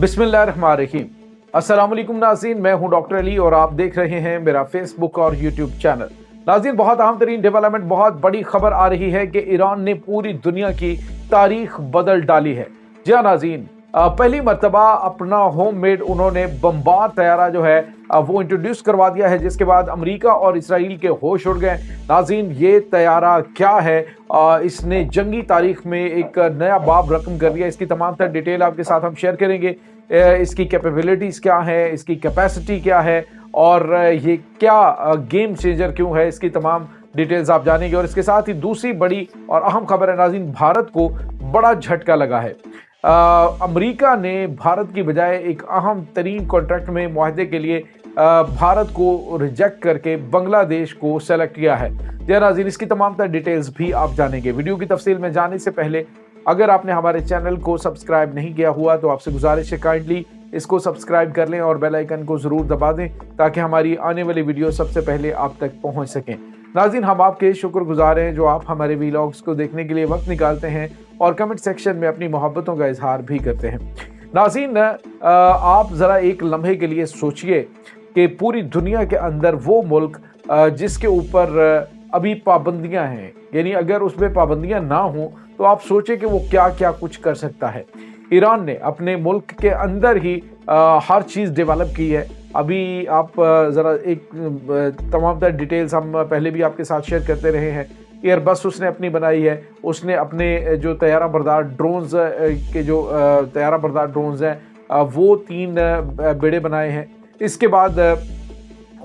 बिस्मिल्लाहिर्रहमानिर्रहीम। अस्सलाम वालेकुम नाज़रीन, मैं हूं डॉक्टर अली और आप देख रहे हैं मेरा फेसबुक और यूट्यूब चैनल। नाज़रीन, बहुत अहम तरीन डेवलपमेंट, बहुत बड़ी खबर आ रही है कि ईरान ने पूरी दुनिया की तारीख बदल डाली है। जी हाँ नाज़रीन, पहली मर्तबा अपना होम मेड उन्होंने बमबार तैयारा जो है वो इंट्रोड्यूस करवा दिया है, जिसके बाद अमेरिका और इसराइल के होश उड़ गए। नाज़रीन, ये तैयारा क्या है? इसने जंगी तारीख में एक नया बाब रकम कर दिया। इसकी तमाम तर डिटेल आपके साथ हम शेयर करेंगे। इसकी कैपेबिलिटीज़ क्या है, इसकी कैपेसिटी क्या है और ये क्या गेम चेंजर क्यों है, इसकी तमाम डिटेल्स आप जानेंगे। और इसके साथ ही दूसरी बड़ी और अहम खबर है नाज़रीन, भारत को बड़ा झटका लगा है। अमेरिका ने भारत की बजाय एक अहम तरीन कॉन्ट्रैक्ट में मुआहदे के लिए भारत को रिजेक्ट करके बांग्लादेश को सेलेक्ट किया है। जी नाज़रीन, इसकी तमाम तर डिटेल्स भी आप जानेंगे। वीडियो की तफसील में जाने से पहले अगर आपने हमारे चैनल को सब्सक्राइब नहीं किया हुआ तो आपसे गुजारिश है काइंडली इसको सब्सक्राइब कर लें और बेल आइकन को ज़रूर दबा दें ताकि हमारी आने वाली वीडियो सबसे पहले आप तक पहुंच सकें। नाज़रीन, हम आपके शुक्रगुजार हैं जो आप हमारे वीलॉग्स को देखने के लिए वक्त निकालते हैं और कमेंट सेक्शन में अपनी मोहब्बतों का इजहार भी करते हैं। नाज़रीन, आप ज़रा एक लम्हे के लिए सोचिए कि पूरी दुनिया के अंदर वो मुल्क जिसके ऊपर अभी पाबंदियां हैं, यानी अगर उसमें पाबंदियां ना हों तो आप सोचें कि वो क्या क्या कुछ कर सकता है। ईरान ने अपने मुल्क के अंदर ही हर चीज़ डेवलप की है। अभी आप ज़रा एक तमाम तर डिटेल्स हम पहले भी आपके साथ शेयर करते रहे हैं। एयरबस उसने अपनी बनाई है, उसने अपने जो तैयारा बरदार ड्रोन्स के जो तैयारा बरदार ड्रोन्स हैं वो 3 बेड़े बनाए हैं। इसके बाद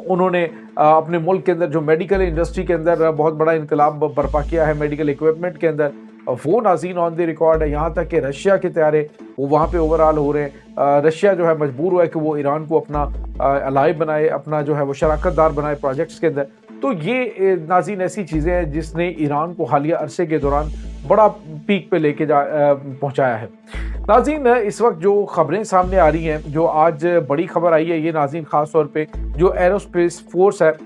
उन्होंने अपने मुल्क के अंदर जो मेडिकल इंडस्ट्री के अंदर बहुत बड़ा इनकलाब बर्पा किया है मेडिकल इक्विपमेंट के अंदर, वो नाज़रीन ऑन द रिकॉर्ड है। यहाँ तक कि रशिया के तैयारे वो वहाँ पे ओवरऑल हो रहे हैं। रशिया जो है मजबूर हुआ है कि वो ईरान को अपना अलाई बनाए, अपना जो है वो शराकतदार बनाए प्रोजेक्ट्स के अंदर। तो ये नाज़रीन ऐसी चीज़ें हैं जिसने ईरान को हालिया अरसे के दौरान बड़ा पीक पे लेके पहुँचाया है। नाज़रीन, इस वक्त जो खबरें सामने आ रही हैं, जो आज बड़ी खबर आई है, ये नाज़रीन ख़ास तौर पे जो एरोस्पेस फोर्स है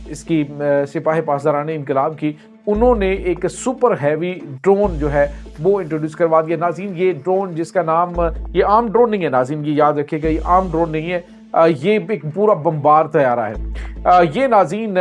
इसकी सिपाही पासदारान इनकलाब की, उन्होंने एक सुपर हैवी ड्रोन जो है वो इंट्रोड्यूस करवा दिया। नाज़रीन, ये ड्रोन जिसका नाम, ये आम ड्रोन नहीं है नाज़रीन, ये याद रखिएगा, ये आम ड्रोन नहीं है, ये एक पूरा बमबार तैयारा है। ये नाज़रीन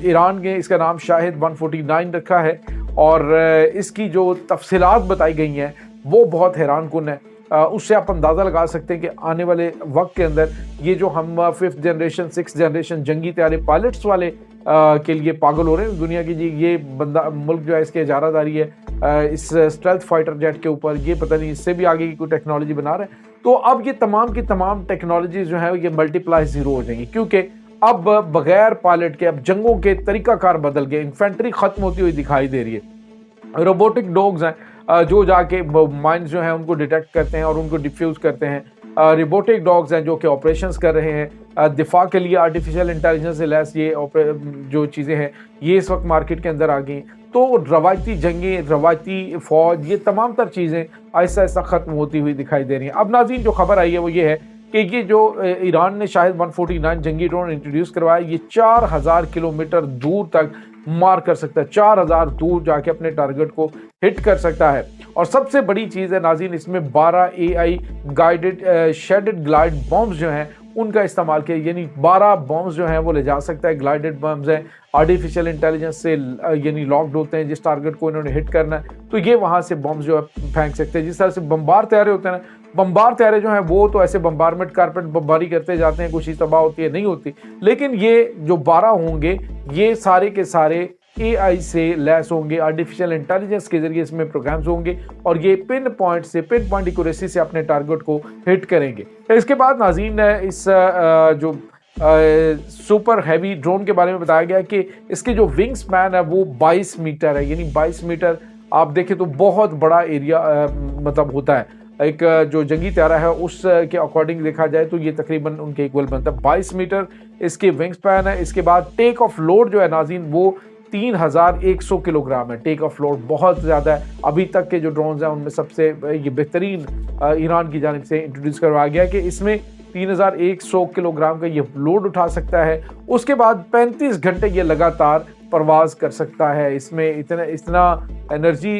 ईरान के, इसका नाम शाहिद 149 रखा है और इसकी जो तफसीलात बताई गई हैं वो बहुत हैरान कुन है। उससे आप अंदाज़ा लगा सकते हैं कि आने वाले वक्त के अंदर ये जो हम 5th जनरेशन 6th जनरेशन जंगी तैयारे पायलट्स वाले के लिए पागल हो रहे हैं दुनिया की, जी ये बंदा मुल्क जो है इसकी इजारादारी है इस स्टेल्थ फाइटर जेट के ऊपर, ये पता नहीं इससे भी आगे की कोई टेक्नोलॉजी बना रहे हैं। तो अब ये तमाम की तमाम टेक्नोलॉजी जो है ये मल्टीप्लाई ज़ीरो हो जाएंगी, क्योंकि अब बगैर पायलट के अब जंगों के तरीकाकार बदल गए, इन्फेंट्री ख़त्म होती हुई दिखाई दे रही है। रोबोटिक डॉग्स हैं जो जाके माइंस जो हैं उनको डिटेक्ट करते हैं और उनको डिफ्यूज़ करते हैं। रोबोटिक डॉग्स हैं जो कि ऑपरेशंस कर रहे हैं। दिफा के लिए आर्टिफिशियल इंटेलिजेंस से लैस ये जो चीज़ें हैं ये इस वक्त मार्केट के अंदर आ गई। तो रवायती जंगें, रवायती फ़ौज, ये तमाम तर चीज़ें आहिस्ता आहिस्ता ख़त्म होती हुई दिखाई दे रही हैं। अब नाज़रीन, जो खबर आई है वो ये है कि ये जो ईरान ने शाहिद 149 जंगी ड्रोन इंट्रोड्यूस करवाया, ये 4000 किलोमीटर दूर तक मार कर सकता है, 4000 दूर जाके अपने टारगेट को हिट कर सकता है। और सबसे बड़ी चीज़ है नाज़रीन, इसमें 12 AI guided shaded glide bombs जो हैं उनका इस्तेमाल किया, यानी 12 बॉम्ब्स जो हैं वो ले जा सकता है। ग्लाइडेड बॉम्ब्स हैं, आर्टिफिशियल इंटेलिजेंस से यानी लॉक्ड होते हैं, जिस टारगेट को इन्होंने हिट करना है तो ये वहाँ से बॉम्ब्स जो है फेंक सकते हैं। जिस तरह से बमबार तैयारे होते हैं ना, बमबार तैयारे जो हैं वो तो ऐसे बमबारमेंट कारपेट बमबारी करते जाते हैं, कुछ चीज़ तबाह होती है नहीं होती, लेकिन ये जो 12 होंगे ये सारे के सारे AI से लैस होंगे, आर्टिफिशियल इंटेलिजेंस के जरिए इसमें प्रोग्राम्स होंगे और ये पिन पॉइंट एक्यूरेसी से अपने टारगेट को हिट करेंगे। इसके बाद नाज़रीन इस जो सुपर हैवी ड्रोन के बारे में बताया गया कि इसके जो विंग स्पैन है वो 22 मीटर है, यानी 22 मीटर आप देखें तो बहुत बड़ा एरिया मतलब होता है। एक जो जंगी तैयारा है उसके अकॉर्डिंग देखा जाए तो ये तकरीबन उनके इक्वल बनता है। 22 मीटर इसके विंग स्पैन है। इसके बाद टेक ऑफ लोड जो है नाज़रीन वो 3100 किलोग्राम है। टेक ऑफ लोड बहुत ज़्यादा है। अभी तक के जो ड्रोन्स हैं उनमें सबसे ये बेहतरीन ईरान की जानिब से इंट्रोड्यूस करवाया गया कि इसमें 3100 किलोग्राम का ये लोड उठा सकता है। उसके बाद 35 घंटे ये लगातार परवाज कर सकता है। इसमें इतना एनर्जी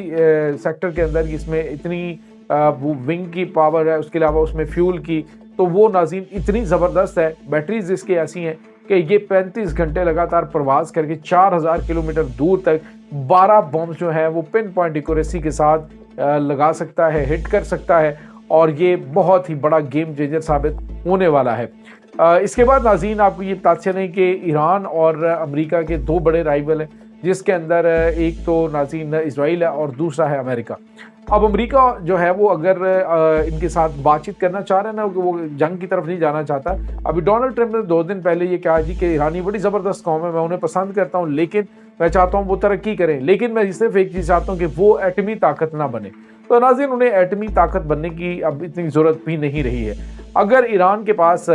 सेक्टर के अंदर इसमें इतनी वो विंग की पावर है, उसके अलावा उसमें फ्यूल की, तो वो नाज़रीन इतनी ज़बरदस्त है। बैटरीज इसकी ऐसी हैं कि ये 35 घंटे लगातार प्रवास करके 4000 किलोमीटर दूर तक 12 बॉम्ब जो है वो पिन पॉइंट एक्यूरेसी के साथ लगा सकता है, हिट कर सकता है, और ये बहुत ही बड़ा गेम चेंजर साबित होने वाला है। इसके बाद नाज़रीन आपको ये बताते चलें कि ईरान और अमेरिका के दो बड़े राइवल हैं, जिसके अंदर एक तो नाज़रीन इजराइल है और दूसरा है अमेरिका। अब अमेरिका जो है वो अगर इनके साथ बातचीत करना चाह रहा है ना, वो जंग की तरफ नहीं जाना चाहता। अभी डोनाल्ड ट्रंप ने 2 दिन पहले ये कहा जी कि ईरानी बड़ी ज़बरदस्त कौम है, मैं उन्हें पसंद करता हूँ, लेकिन मैं चाहता हूँ वो तरक्की करें, लेकिन मैं सिर्फ एक चीज़ चाहता हूँ कि वो एटमी ताकत ना बने। तो नाज़रीन उन्हें एटमी ताकत बनने की अब इतनी ज़रूरत भी नहीं रही है। अगर ईरान के पास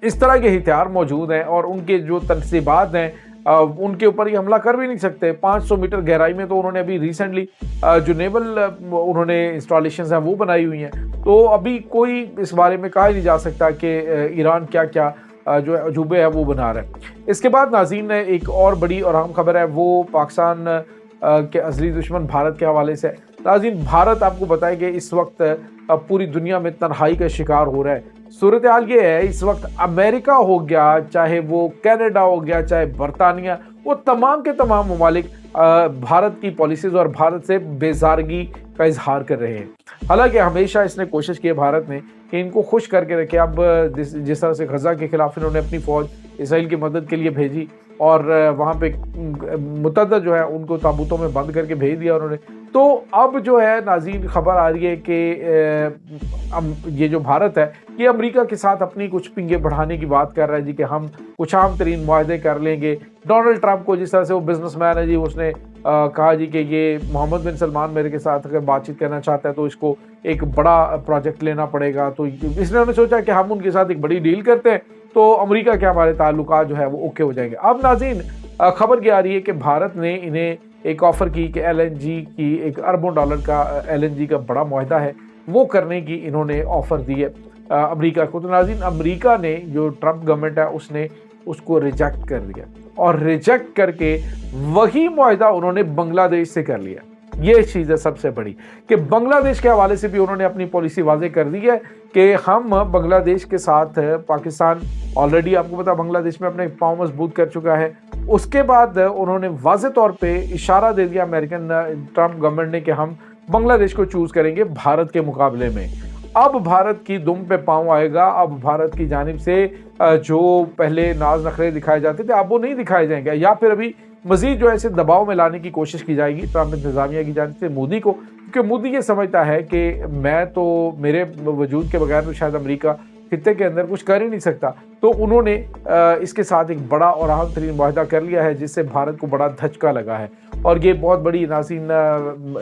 इस तरह के हथियार मौजूद हैं और उनके जो तनसीबात हैं उनके ऊपर ये हमला कर भी नहीं सकते। 500 मीटर गहराई में तो उन्होंने अभी रिसेंटली जो नेवल उन्होंने इंस्टॉलेशंस हैं वो बनाई हुई हैं, तो अभी कोई इस बारे में कहा ही नहीं जा सकता कि ईरान क्या क्या जो अजूबे है वो बना रहा है। इसके बाद नाज़रीन एक और बड़ी और अहम खबर है, वो पाकिस्तान के असली दुश्मन भारत के हवाले से। नाज़रीन भारत आपको बताए कि इस वक्त पूरी दुनिया में तन्हाई का शिकार हो रहा है। सूरत हाल ये है इस वक्त, अमेरिका हो गया, चाहे वो कनाडा हो गया, चाहे बरतानिया, वो तमाम के तमाम ममालिक भारत की पॉलिसीज और भारत से बेजारगी का इजहार कर रहे हैं। हालांकि हमेशा इसने कोशिश की है भारत ने कि इनको खुश करके रखे। अब जिस तरह से गजा के खिलाफ इन्होंने अपनी फौज इसराइल की मदद के लिए भेजी और वहाँ पे मुतअद्दिद जो है उनको ताबूतों में बंद करके भेज दिया उन्होंने, तो अब जो है नाज़रीन खबर आ रही है कि ये जो भारत है ये अमेरिका के साथ अपनी कुछ पिंगे बढ़ाने की बात कर रहा है जी कि हम कुछ आम तरीन मुआहदे कर लेंगे। डोनाल्ड ट्रंप को जिस तरह से वो बिजनेसमैन है जी, उसने कहा जी कि ये मोहम्मद बिन सलमान मेरे के साथ अगर बातचीत करना चाहता है तो इसको एक बड़ा प्रोजेक्ट लेना पड़ेगा। तो इसने उन्होंने सोचा कि हम उनके साथ एक बड़ी डील करते हैं तो अमेरिका के हमारे ताल्लुकात जो है वो ओके हो जाएंगे। अब नाज़रीन खबर क्या आ रही है कि भारत ने इन्हें एक ऑफ़र की कि LNG की $1 अरबों का LNG का बड़ा मुआहदा है वो करने की इन्होंने ऑफ़र दी है अमेरिका को। तो नाज़रीन अमेरिका ने, जो ट्रंप गवर्नमेंट है, उसने उसको रिजेक्ट कर दिया और रिजेक्ट करके वही मुआहदा उन्होंने बांग्लादेश से कर लिया। ये चीज़ है सबसे बड़ी कि बांग्लादेश के हवाले से भी उन्होंने अपनी पॉलिसी वाज़े कर दी है कि हम बांग्लादेश के साथ, पाकिस्तान ऑलरेडी आपको पता बांग्लादेश में अपने पाँव मजबूत कर चुका है। उसके बाद उन्होंने वाज़े तौर पे इशारा दे दिया अमेरिकन ट्रंप गवर्नमेंट ने कि हम बांग्लादेश को चूज़ करेंगे भारत के मुकाबले में। अब भारत की दुम पे पाँव आएगा। अब भारत की जानिब से जो पहले नाज नखरे दिखाए जाते थे अब वो नहीं दिखाए जाएंगे, या फिर अभी मजीद जो है इसे दबाव में लाने की कोशिश की जाएगी ट्रंप इंतजामिया की जानिब से मोदी को, क्योंकि मोदी ये समझता है कि मैं तो, मेरे वजूद के बगैर तो शायद अमेरिका खित्ते के अंदर कुछ कर ही नहीं सकता। तो उन्होंने इसके साथ एक बड़ा और अहम तरीन मुआहदा कर लिया है जिससे भारत को बड़ा धचका लगा है, और ये बहुत बड़ी नाज़रीन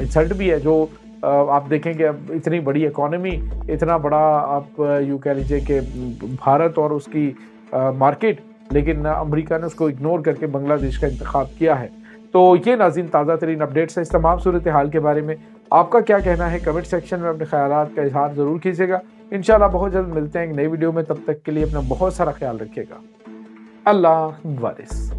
इंसल्ट भी है। जो आप देखेंगे अब इतनी बड़ी इकॉनमी, इतना बड़ा आप यूँ कह लीजिए कि भारत और उसकी मार्केट, लेकिन अमेरिका ने उसको इग्नोर करके बांग्लादेश का इंतखाब किया है। तो ये नाज़रीन ताज़ा तरीन अपडेट्स है इस तमाम सूरत हाल के बारे में। आपका क्या कहना है कमेंट सेक्शन में अपने ख्यालात का इजहार ज़रूर कीजिएगा। इंशाल्लाह बहुत जल्द मिलते हैं एक नई वीडियो में, तब तक के लिए अपना बहुत सारा ख्याल रखिएगा। अल्लाह वारिस।